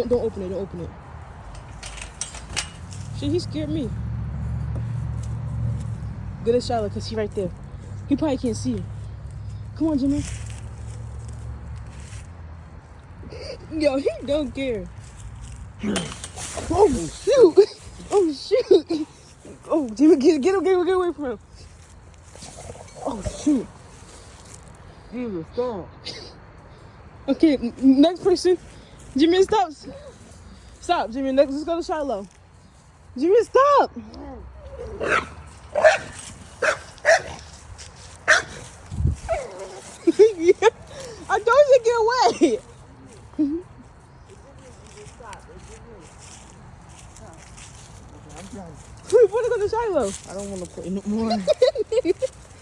Don't open it. Don't open it. Shit, he scared me. Good at Shiloh, because he right there. He probably can't see you. Come on, Jimmy. Yo, he don't care. Oh, shoot. Oh, shoot. Oh, Jimmy, get away from him. Oh, shoot. Jesus, stop. Okay, next person. Jimmy, stop. Stop, Jimmy. Let's go to Shiloh. Jimmy, stop. Yeah, I told you to get away. We want to go to Shiloh. I don't want to play no more.